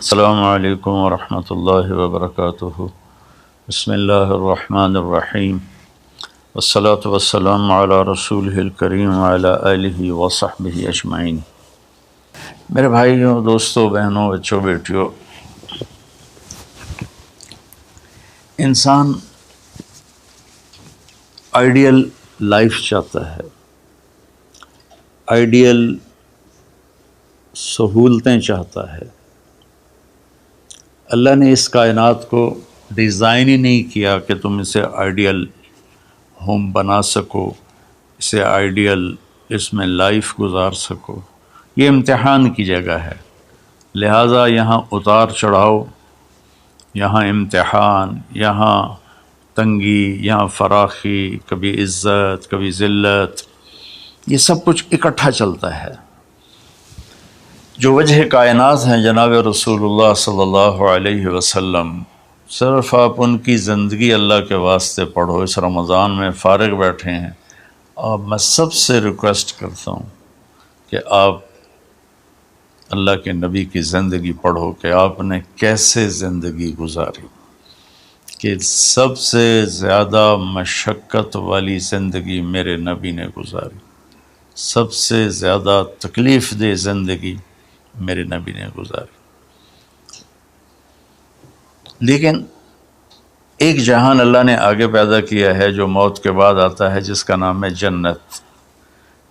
السلام علیکم ورحمۃ اللہ وبرکاتہ۔ بسم اللہ الرحمن الرحیم، والصلاة والسلام علی رسولہ الکریم وعلی آلہ وصحبہ اجمعین۔ میرے بھائیوں، دوستوں، بہنوں، بچوں، بیٹیوں، انسان آئیڈیل لائف چاہتا ہے، آئیڈیل سہولتیں چاہتا ہے۔ اللہ نے اس کائنات کو ڈیزائن ہی نہیں کیا کہ تم اسے آئیڈیل ہوم بنا سکو، اسے آئیڈیل اس میں لائف گزار سکو۔ یہ امتحان کی جگہ ہے، لہٰذا یہاں اتار چڑھاؤ، یہاں امتحان، یہاں تنگی، یہاں فراخی، کبھی عزت، کبھی ذلت، یہ سب کچھ اکٹھا چلتا ہے۔ جو وجہ کائنات ہیں جناب رسول اللہ صلی اللہ علیہ وسلم، صرف آپ ان کی زندگی اللہ کے واسطے پڑھو۔ اس رمضان میں فارغ بیٹھے ہیں، اور میں سب سے ریکویسٹ کرتا ہوں کہ آپ اللہ کے نبی کی زندگی پڑھو کہ آپ نے کیسے زندگی گزاری، کہ سب سے زیادہ مشقت والی زندگی میرے نبی نے گزاری، سب سے زیادہ تکلیف دہ زندگی میرے نبی نے گزاری۔ لیکن ایک جہان اللہ نے آگے پیدا کیا ہے جو موت کے بعد آتا ہے، جس کا نام ہے جنت،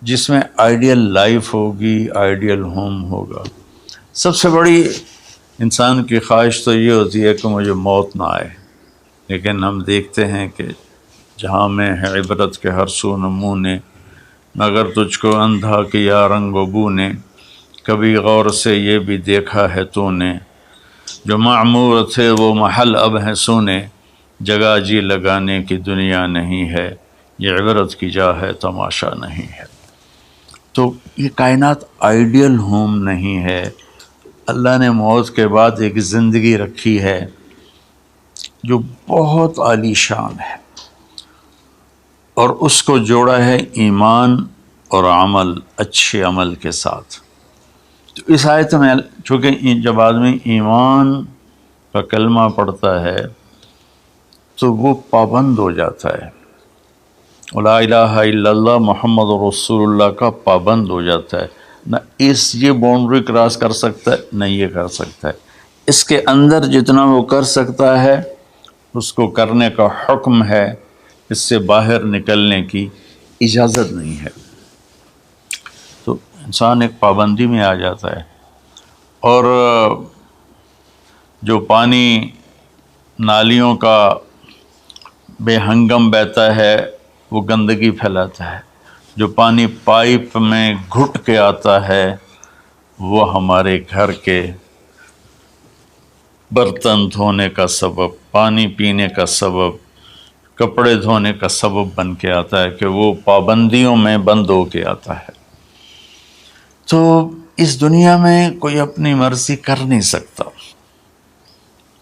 جس میں آئیڈیل لائف ہوگی، آئیڈیل ہوم ہوگا۔ سب سے بڑی انسان کی خواہش تو یہ ہوتی ہے کہ مجھے موت نہ آئے، لیکن ہم دیکھتے ہیں کہ جہاں میں ہے عبرت کے ہر سو نمونے، مگر تجھ کو اندھا کیا رنگ و بو نے، کبھی غور سے یہ بھی دیکھا ہے تو نے، جو معمور تھے وہ محل اب ہیں سونے، جگہ جی لگانے کی دنیا نہیں ہے، یہ عبرت کی جا ہے تماشا نہیں ہے۔ تو یہ کائنات آئیڈیل ہوم نہیں ہے۔ اللہ نے موت کے بعد ایک زندگی رکھی ہے جو بہت عالی شان ہے، اور اس کو جوڑا ہے ایمان اور عمل، اچھے عمل کے ساتھ۔ تو اس آیت میں چونکہ جب آدمی ایمان کا کلمہ پڑھتا ہے تو وہ پابند ہو جاتا ہے، لا الہ الا اللہ محمد رسول اللہ کا پابند ہو جاتا ہے، نہ یہ باؤنڈری کراس کر سکتا ہے، نہ یہ کر سکتا ہے۔ اس کے اندر جتنا وہ کر سکتا ہے اس کو کرنے کا حکم ہے، اس سے باہر نکلنے کی اجازت نہیں ہے۔ تو انسان ایک پابندی میں آ جاتا ہے، اور جو پانی نالیوں کا بے ہنگم بہتا ہے وہ گندگی پھیلاتا ہے، جو پانی پائپ میں گھٹ کے آتا ہے وہ ہمارے گھر کے برتن دھونے کا سبب، پانی پینے کا سبب، کپڑے دھونے کا سبب بن کے آتا ہے، کہ وہ پابندیوں میں بند ہو کے آتا ہے۔ تو اس دنیا میں کوئی اپنی مرضی کر نہیں سکتا،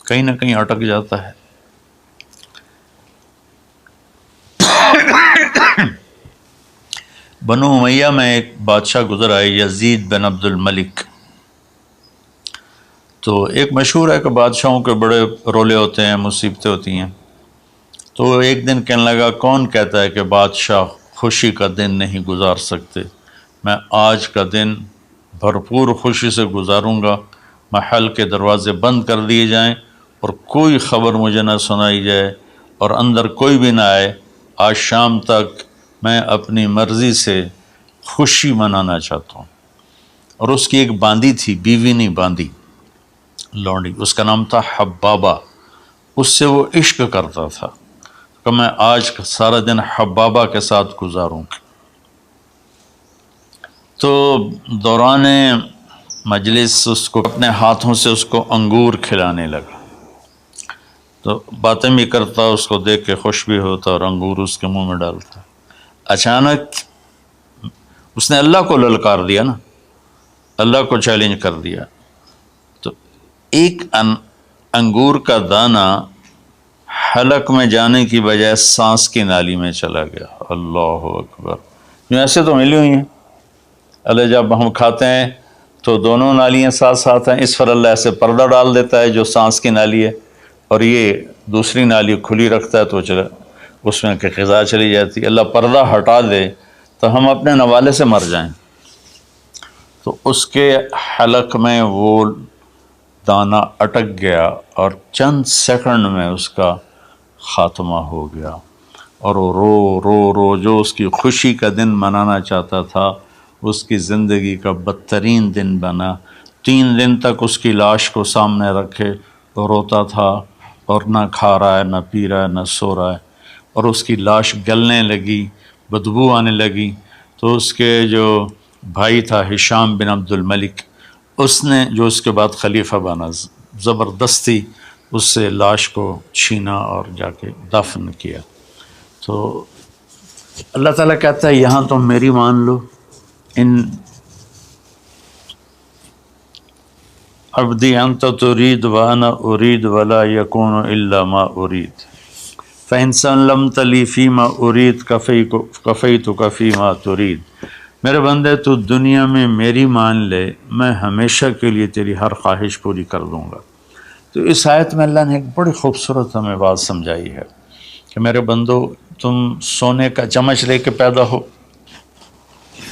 کہیں نہ کہیں اٹک جاتا ہے۔ بنو امیہ میں ایک بادشاہ گزر آئے، یزید بن عبد الملک۔ تو ایک مشہور ہے کہ بادشاہوں کے بڑے رولے ہوتے ہیں، مصیبتیں ہوتی ہیں۔ تو ایک دن کہنے لگا، کون کہتا ہے کہ بادشاہ خوشی کا دن نہیں گزار سکتے؟ میں آج کا دن بھرپور خوشی سے گزاروں گا، محل کے دروازے بند کر دیے جائیں اور کوئی خبر مجھے نہ سنائی جائے اور اندر کوئی بھی نہ آئے۔ آج شام تک میں اپنی مرضی سے خوشی منانا چاہتا ہوں۔ اور اس کی ایک باندی تھی، بیوی نہیں باندی، لونڈی، اس کا نام تھا حبابہ۔ اس سے وہ عشق کرتا تھا کہ میں آج سارا دن حبابہ کے ساتھ گزاروں گا۔ تو دوران مجلس اس کو اپنے ہاتھوں سے اس کو انگور کھلانے لگا، تو باتیں بھی کرتا، اس کو دیکھ کے خوش بھی ہوتا اور انگور اس کے منہ میں ڈالتا۔ اچانک اس نے اللہ کو للکار دیا نا، اللہ کو چیلنج کر دیا، تو ایک انگور کا دانہ حلق میں جانے کی بجائے سانس کی نالی میں چلا گیا۔ اللہ اکبر! جو ایسے تو ملی ہوئی ہیں، اللہ جب ہم کھاتے ہیں تو دونوں نالیاں ساتھ ساتھ ہیں، اس پر اللہ ایسے پردہ ڈال دیتا ہے جو سانس کی نالی ہے، اور یہ دوسری نالی کھلی رکھتا ہے تو چلا اس میں کہ غذا چلی جاتی ہے۔ اللہ پردہ ہٹا دے تو ہم اپنے نوالے سے مر جائیں، تو اس کے حلق میں وہ دانہ اٹک گیا اور چند سیکنڈ میں اس کا خاتمہ ہو گیا، اور وہ رو رو رو جو اس کی خوشی کا دن منانا چاہتا تھا اس کی زندگی کا بدترین دن بنا۔ 3 دن تک اس کی لاش کو سامنے رکھے تو روتا تھا، اور نہ کھا رہا ہے، نہ پی رہا ہے، نہ سو رہا ہے، اور اس کی لاش گلنے لگی، بدبو آنے لگی۔ تو اس کے جو بھائی تھا ہشام بن عبد الملک، اس نے جو اس کے بعد خلیفہ بنا، زبردستی اس سے لاش کو چھینا اور جا کے دفن کیا۔ تو اللہ تعالیٰ کہتا ہے یہاں تم میری مان لو، ان عبدی انت ترید وانا ارید ولا یکون الا ما ارید فإن سلمت لی فیما ارید کفیتک فیما ترید۔ میرے بندے تو دنیا میں میری مان لے، میں ہمیشہ کے لیے تیری ہر خواہش پوری کر دوں گا۔ تو اس آیت میں اللہ نے ایک بڑی خوبصورت ہمیں بات سمجھائی ہے کہ میرے بندو، تم سونے کا چمچ لے کے پیدا ہو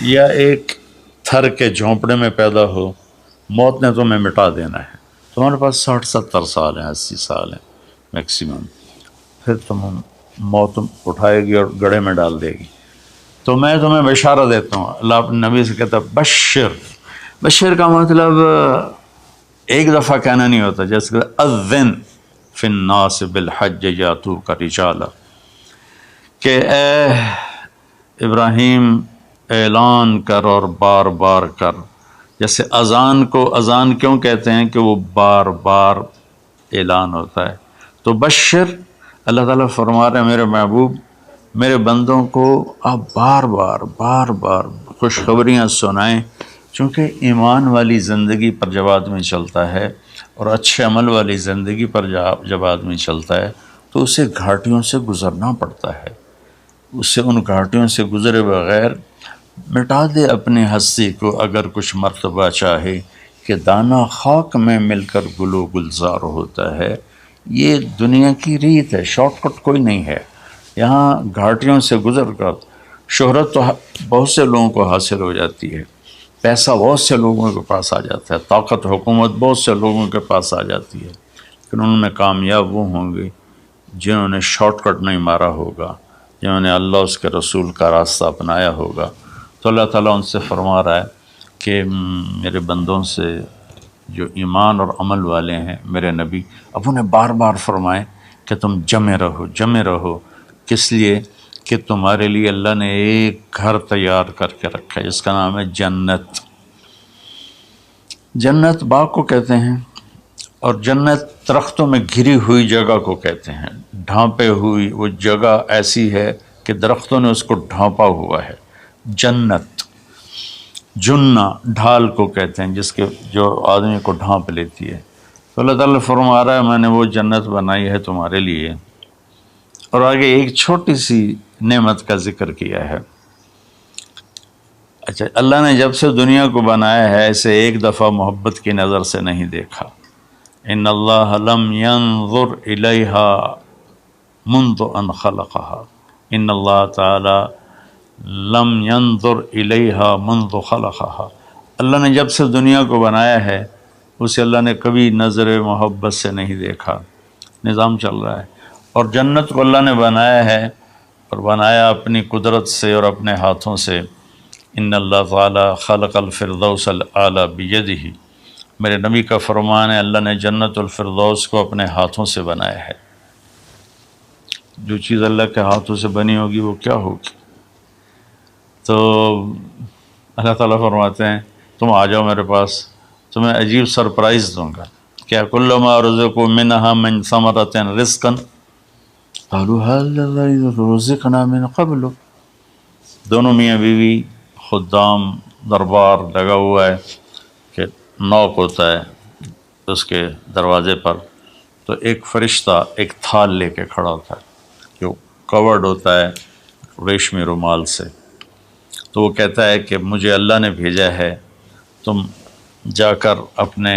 یا ایک تھر کے جھونپڑے میں پیدا ہو، موت نے تمہیں مٹا دینا ہے۔ تمہارے پاس 60-70 سال ہیں، 80 سال ہیں میکسیمم، پھر موت اٹھائے گی اور گڑھے میں ڈال دے گی۔ تو میں تمہیں بشارت دیتا ہوں، اللہ اپنے نبی سے کہتا ہے بشر کا مطلب ایک دفعہ کہنا نہیں ہوتا، جیسے کہ اذن فی الناس بالحج یاتوک رجالا، کہ اے ابراہیم اعلان کر اور بار بار کر۔ جیسے اذان کو اذان کیوں کہتے ہیں کہ وہ بار بار اعلان ہوتا ہے، تو بشر اللہ تعالیٰ فرما رہے ہیں میرے محبوب، میرے بندوں کو آپ بار بار خوشخبریاں سنائیں، چونکہ ایمان والی زندگی پر جب آدمی چلتا ہے اور اچھے عمل والی زندگی پر جب آدمی چلتا ہے تو اسے گھاٹیوں سے گزرنا پڑتا ہے، اسے ان گھاٹیوں سے گزرے بغیر مٹا دے اپنی ہستی کو اگر کچھ مرتبہ چاہے کہ دانہ خاک میں مل کر گل و گلزار ہوتا ہے۔ یہ دنیا کی ریت ہے، شارٹ کٹ کوئی نہیں ہے۔ یہاں گھاٹیوں سے گزر کر شہرت تو بہت سے لوگوں کو حاصل ہو جاتی ہے، پیسہ بہت سے لوگوں کے پاس آ جاتا ہے، طاقت حکومت بہت سے لوگوں کے پاس آ جاتی ہے، لیکن ان میں کامیاب وہ ہوں گے جنہوں نے شارٹ کٹ نہیں مارا ہوگا، جنہوں نے اللہ اس کے رسول کا راستہ اپنایا ہوگا۔ تو اللہ تعالیٰ ان سے فرما رہا ہے کہ میرے بندوں سے جو ایمان اور عمل والے ہیں، میرے نبی اب انہیں بار بار فرمائیں کہ تم جمے رہو، کس لیے کہ تمہارے لیے اللہ نے ایک گھر تیار کر کے رکھا ہے جس کا نام ہے جنت۔ جنت باغ کو کہتے ہیں، اور جنت درختوں میں گھری ہوئی جگہ کو کہتے ہیں، ڈھانپے ہوئی وہ جگہ ایسی ہے کہ درختوں نے اس کو ڈھانپا ہوا ہے۔ جنت جنہ ڈھال کو کہتے ہیں جس کے جو آدمی کو ڈھانپ لیتی ہے۔ تو اللہ تعالیٰ فرما رہا ہے میں نے وہ جنت بنائی ہے تمہارے لیے، اور آگے ایک چھوٹی سی نعمت کا ذکر کیا ہے۔ اچھا، اللہ نے جب سے دنیا کو بنایا ہے اسے ایک دفعہ محبت کی نظر سے نہیں دیکھا۔ ان اللہ لم ينظر الیہا منذ ان خلقها، ان اللہ تعالی لم ينظر الیہا منذ خلقها، اللہ نے جب سے دنیا کو بنایا ہے اسے اللہ نے کبھی نظر محبت سے نہیں دیکھا۔ نظام چل رہا ہے، اور جنت کو اللہ نے بنایا ہے، اور بنایا اپنی قدرت سے اور اپنے ہاتھوں سے۔ ان اللہ تعالی خلق الفردوس الاعلی بیدہ، میرے نبی کا فرمان ہے اللہ نے جنت الفردوس کو اپنے ہاتھوں سے بنایا ہے۔ جو چیز اللہ کے ہاتھوں سے بنی ہوگی وہ کیا ہوگی؟ تو اللہ تعالیٰ فرماتے ہیں تم آ جاؤ میرے پاس، تمہیں عجیب سرپرائز دوں گا۔ کیا کل ما رزقوا منہا من ثمرۃ رزقا قالوا هذا الذی رزقنا من قبل، دونوں میاں بیوی، خدام، دربار لگا ہوا ہے کہ نوک ہوتا ہے اس کے دروازے پر، تو ایک فرشتہ ایک تھال لے کے کھڑا ہوتا ہے جو کورڈ ہوتا ہے ریشمی رومال سے، تو وہ کہتا ہے کہ مجھے اللہ نے بھیجا ہے تم جا کر اپنے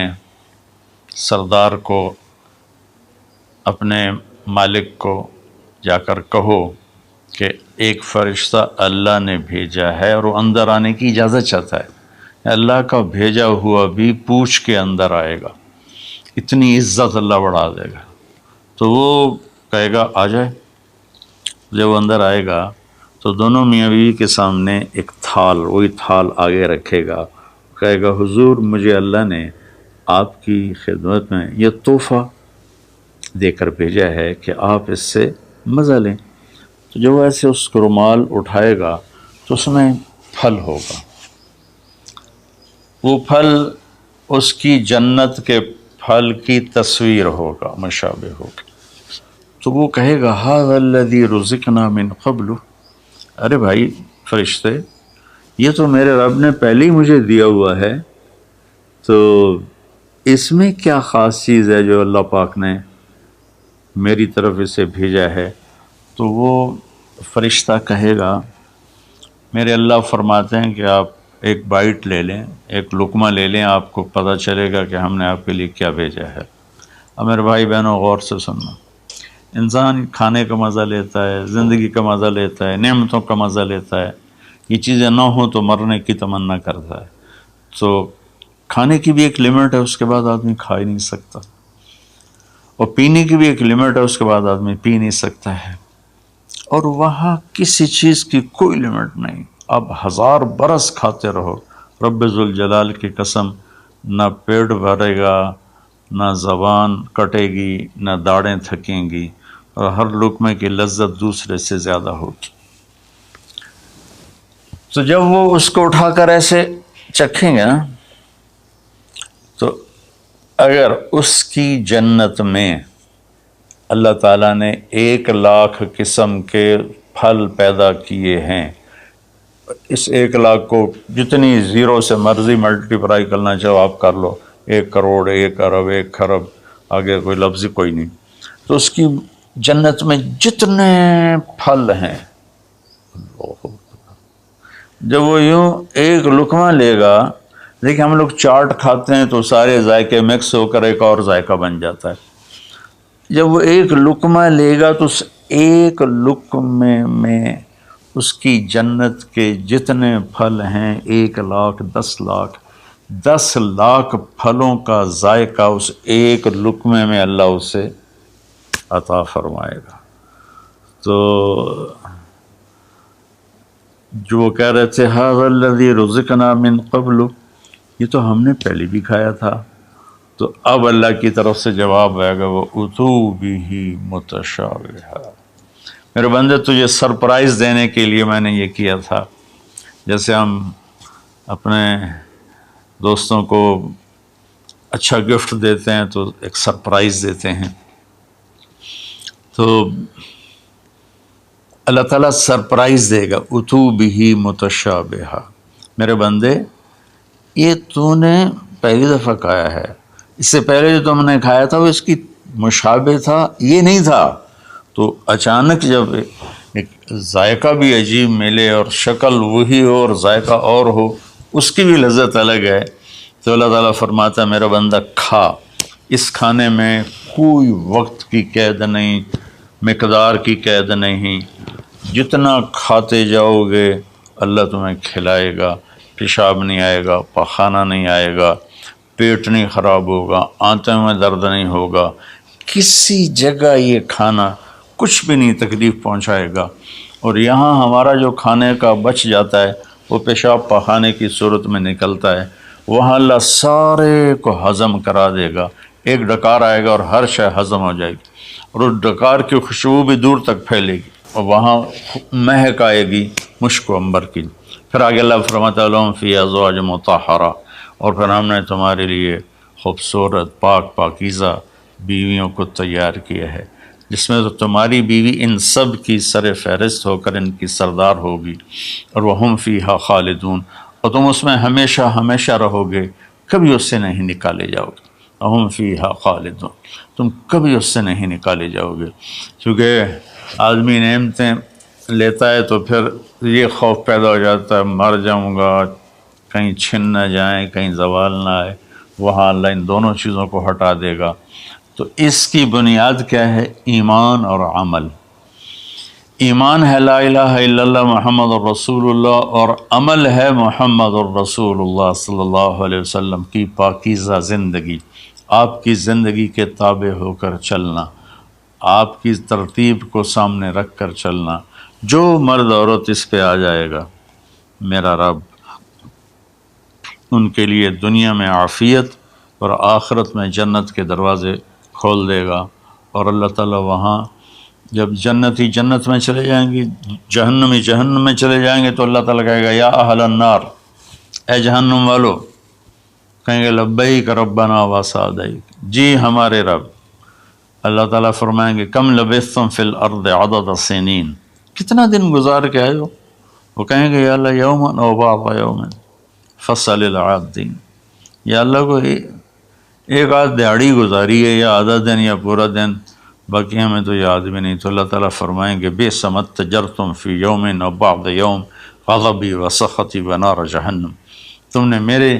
سردار کو، اپنے مالک کو جا کر کہو کہ ایک فرشتہ اللہ نے بھیجا ہے اور وہ اندر آنے کی اجازت چاہتا ہے، اللہ کا بھیجا ہوا بھی پوچھ کے اندر آئے گا، اتنی عزت اللہ بڑھا دے گا۔ تو وہ کہے گا آ جائے۔ جب وہ اندر آئے گا تو دونوں میاں بیوی کے سامنے ایک تھال، وہی تھال آگے رکھے گا، کہے گا حضور مجھے اللہ نے آپ کی خدمت میں یہ تحفہ دے کر بھیجا ہے کہ آپ اس سے مزہ لیں۔ تو جب وہ ایسے اس کو رومال اٹھائے گا تو اس میں پھل ہوگا، وہ پھل اس کی جنت کے پھل کی تصویر ہوگا، مشابہ ہوگا۔ تو وہ کہے گا ھذا الذی رزقنا من قبل، ارے بھائی فرشتے یہ تو میرے رب نے پہلے ہی مجھے دیا ہوا ہے، تو اس میں کیا خاص چیز ہے جو اللہ پاک نے میری طرف اسے بھیجا ہے؟ تو وہ فرشتہ کہے گا میرے اللہ فرماتے ہیں کہ آپ ایک بائٹ لے لیں، ایک لقمہ لے لیں، آپ کو پتہ چلے گا کہ ہم نے آپ کے لیے کیا بھیجا ہے۔ اب میرے بھائی بہنوں غور سے سننا، انسان کھانے کا مزہ لیتا ہے، زندگی کا مزہ لیتا ہے، نعمتوں کا مزہ لیتا ہے، یہ چیزیں نہ ہوں تو مرنے کی تمنا کرتا ہے۔ تو کھانے کی بھی ایک لمٹ ہے، اس کے بعد آدمی کھا ہی نہیں سکتا، اور پینے کی بھی ایک لمٹ ہے، اس کے بعد آدمی پی نہیں سکتا ہے، اور وہاں کسی چیز کی کوئی لمٹ نہیں، اب 1000 برس کھاتے رہو، رب ذوالجلال کی قسم نہ پیٹ بھرے گا، نہ زبان کٹے گی، نہ داڑیں تھکیں گی، اور ہر لقمے کی لذت دوسرے سے زیادہ ہوگی۔ تو جب وہ اس کو اٹھا کر ایسے چکھیں گے نا، تو اگر اس کی جنت میں اللہ تعالیٰ نے 1,00,000 قسم کے پھل پیدا کیے ہیں، اس 1,00,000 کو جتنی زیرو سے مرضی ملٹیپلائی کرنا چاہو آپ کر لو، 1 کروڑ، 1 ارب، 1 خرب، آگے کوئی لفظ کوئی نہیں۔ تو اس کی جنت میں جتنے پھل ہیں، جب وہ یوں ایک لقمہ لے گا، دیکھیں ہم لوگ چاٹ کھاتے ہیں تو سارے ذائقے مکس ہو کر ایک اور ذائقہ بن جاتا ہے، جب وہ ایک لقمہ لے گا تو اس ایک لقمے میں اس کی جنت کے جتنے پھل ہیں 1,00,000، 10,00,000، 10,00,000 پھلوں کا ذائقہ اس ایک لقمے میں اللہ اسے عطا فرمائے گا۔ تو جو کہہ رہے تھے ھذا الذی رزقنا من قبل، یہ تو ہم نے پہلے بھی کھایا تھا، تو اب اللہ کی طرف سے جواب آئے گا وہ اتو بہ متشابہا، میرے بندے تجھے سرپرائز دینے کے لیے میں نے یہ کیا تھا، جیسے ہم اپنے دوستوں کو اچھا گفٹ دیتے ہیں تو ایک سرپرائز دیتے ہیں، تو اللہ تعالیٰ سرپرائز دے گا اتو بہ متشابہا، میرے بندے یہ تو نے پہلی دفعہ کھایا ہے، اس سے پہلے جو تم نے کھایا تھا وہ اس کی مشابہ تھا، یہ نہیں تھا۔ تو اچانک جب ایک ذائقہ بھی عجیب ملے اور شکل وہی ہو اور ذائقہ اور ہو، اس کی بھی لذت الگ ہے، تو اللہ تعالیٰ فرماتا ہے میرا بندہ کھا، اس کھانے میں کوئی وقت کی قید نہیں، مقدار کی قید نہیں، جتنا کھاتے جاؤ گے اللہ تمہیں کھلائے گا، پیشاب نہیں آئے گا، پخانہ نہیں آئے گا، پیٹ نہیں خراب ہوگا، آنتوں میں درد نہیں ہوگا، کسی جگہ یہ کھانا کچھ بھی نہیں تکلیف پہنچائے گا، اور یہاں ہمارا جو کھانے کا بچ جاتا ہے وہ پیشاب پخانے کی صورت میں نکلتا ہے، وہاں اللہ سارے کو ہضم کرا دے گا، ایک ڈکار آئے گا اور ہر شے ہضم ہو جائے گی، اور اس ڈکار کی خوشبو بھی دور تک پھیلے گی، اور وہاں مہک آئے گی مشک و عنبر کی۔ پھر آگے اللہ فرماتا ہے لہم فیہا ازواج مطہرہ، اور پھر ہم نے تمہارے لیے خوبصورت پاک پاکیزہ بیویوں کو تیار کیا ہے، جس میں تو تمہاری بیوی ان سب کی سر فہرست ہو کر ان کی سردار ہوگی، اور وہم فیہا خالدون، اور تم اس میں ہمیشہ ہمیشہ رہو گے، کبھی اس سے نہیں نکالے جاؤ گے، وہم فیہا خالدون، تم کبھی اس سے نہیں نکالے جاؤ گے، کیونکہ آدمی نعمتیں لیتا ہے تو پھر یہ خوف پیدا ہو جاتا ہے مر جاؤں گا، کہیں چھن نہ جائیں، کہیں زوال نہ آئے، وہاں اللہ ان دونوں چیزوں کو ہٹا دے گا۔ تو اس کی بنیاد کیا ہے؟ ایمان اور عمل۔ ایمان ہے لا الہ الا اللہ محمد الرسول اللہ، اور عمل ہے محمد الرسول اللہ صلی اللہ علیہ وسلم کی پاکیزہ زندگی، آپ کی زندگی کے تابع ہو کر چلنا، آپ کی ترتیب کو سامنے رکھ کر چلنا۔ جو مرد عورت اس پہ آ جائے گا، میرا رب ان کے لیے دنیا میں عافیت اور آخرت میں جنت کے دروازے کھول دے گا۔ اور اللہ تعالیٰ وہاں جب جنتی جنت میں چلے جائیں گے، جہنمی جہنم میں چلے جائیں گے، تو اللہ تعالیٰ کہے گا یا اہل النار، اے جہنم والو، کہیں گے لبیک ربنا وسعدیک، جی ہمارے رب۔ اللہ تعالیٰ فرمائیں گے کم لبثتم فی الارض عدد سنین، کتنا دن گزار کے آئے ہو؟ وہ کہیں گے یا اللہ یوما او بعض یوم فصل العادین، یا اللہ کو ایک آدھ دیہڑی گزاری ہے، یا آدھا دن یا پورا دن، باقی ہمیں تو یاد بھی نہیں۔ تو اللہ تعالیٰ فرمائیں گے بئس ما اتجرتم فی یوم او بعض یوم غضبی وسخطی ونار جہنم، تم نے میرے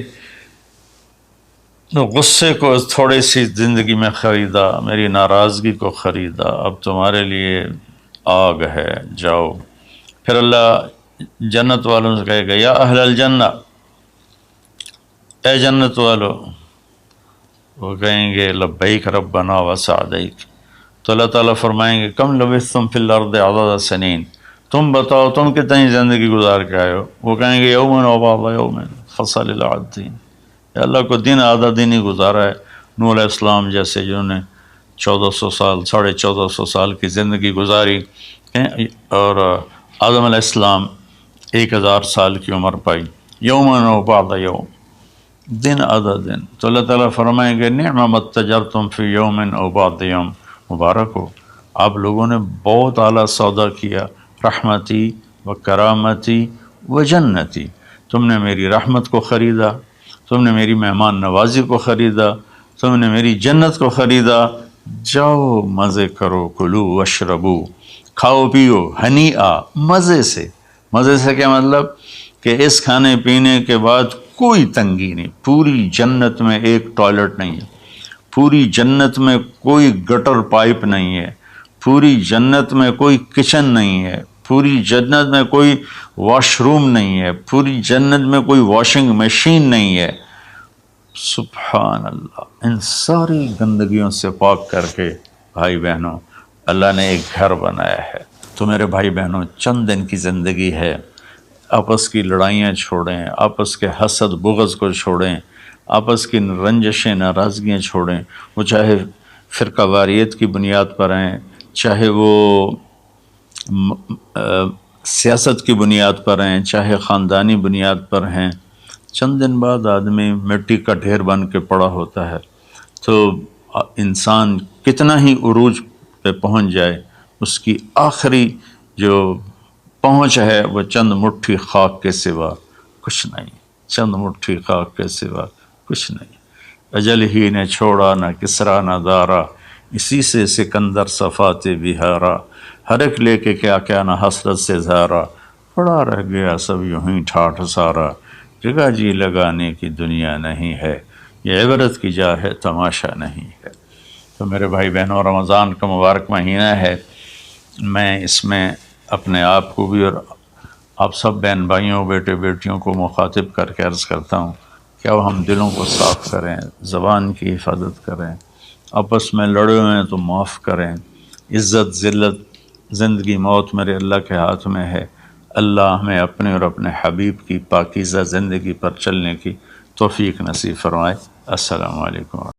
غصے کو تھوڑی سی زندگی میں خریدا، میری ناراضگی کو خریدا، اب تمہارے لیے آگ ہے، جاؤ۔ پھر اللہ جنت والوں سے کہے گا یا اہل الجنہ، اے جنت والو، وہ کہیں گے لبیک ربنا وسعدیک۔ تو اللہ تعالیٰ فرمائیں گے کم لبثتم فی الارض عدد سنین، تم بتاؤ تم کتنی زندگی گزار کے آئے ہو؟ وہ کہیں گے یومن و بعض یومن فصل العادین، یا اللہ کو دن آدھا دن ہی گزارا ہے۔ نوح علیہ السلام جیسے جنہوں نے 1400 سال 1450 سال کی زندگی گزاری، اور آدم علیہ السلام 1000 سال کی عمر پائی، یومن و بعض یوم، دن آدھا دن۔ تو اللہ تعالیٰ فرمائیں گے نعم ما اتجرتم فی یوم او بعض یوم، مبارک ہو، آپ لوگوں نے بہت اعلیٰ سودا کیا، رحمتی و کرامتی و جنتی، تم نے میری رحمت کو خریدا، تم نے میری مہمان نوازی کو خریدا، تم نے میری جنت کو خریدا، جاؤ مزے کرو، کلو واشربو، کھاؤ پیو، ہنیئا، مزے سے۔ مزے سے کیا مطلب؟ کہ اس کھانے پینے کے بعد کوئی تنگی نہیں، پوری جنت میں ایک ٹوائلٹ نہیں ہے، پوری جنت میں کوئی گٹر پائپ نہیں ہے، پوری جنت میں کوئی کچن نہیں ہے، پوری جنت میں کوئی واش روم نہیں ہے، پوری جنت میں کوئی واشنگ مشین نہیں ہے۔ سبحان اللہ، ان ساری گندگیوں سے پاک کر کے بھائی بہنوں اللہ نے ایک گھر بنایا ہے۔ تو میرے بھائی بہنوں چند دن کی زندگی ہے، آپس کی لڑائیاں چھوڑیں، آپس کے حسد بغض کو چھوڑیں، آپس کی رنجشیں ناراضگیاں چھوڑیں، وہ چاہے فرقہ واریت کی بنیاد پر ہیں، چاہے وہ سیاست کی بنیاد پر ہیں، چاہے خاندانی بنیاد پر ہیں۔ چند دن بعد آدمی مٹی کا ڈھیر بن کے پڑا ہوتا ہے، تو انسان کتنا ہی عروج پہ پہنچ جائے، اس کی آخری جو پہنچ ہے وہ چند مٹھی خاک کے سوا کچھ نہیں، چند مٹھی خاک کے سوا کچھ نہیں۔ اجل ہی نے چھوڑا نہ کسرا نہ دارا، اسی سے سکندر صفات بہارا، ہر ایک لے کے کیا کیا نہ حسرت سے زارا، پڑا رہ گیا سب یوں ہی ٹھاٹھ سارا، جگہ جی لگانے کی دنیا نہیں ہے، یہ عبرت کی جا ہے تماشا نہیں ہے۔ تو میرے بھائی بہنوں رمضان کا مبارک مہینہ ہے، میں اس میں اپنے آپ کو بھی اور آپ سب بہن بھائیوں بیٹے بیٹیوں کو مخاطب کر کے عرض کرتا ہوں کہ اب ہم دلوں کو صاف کریں، زبان کی حفاظت کریں، آپس میں لڑے ہوئے ہیں تو معاف کریں، عزت ذلت زندگی موت میرے اللہ کے ہاتھ میں ہے۔ اللہ ہمیں اپنے اور اپنے حبیب کی پاکیزہ زندگی پر چلنے کی توفیق نصیب فرمائے۔ السلام علیکم۔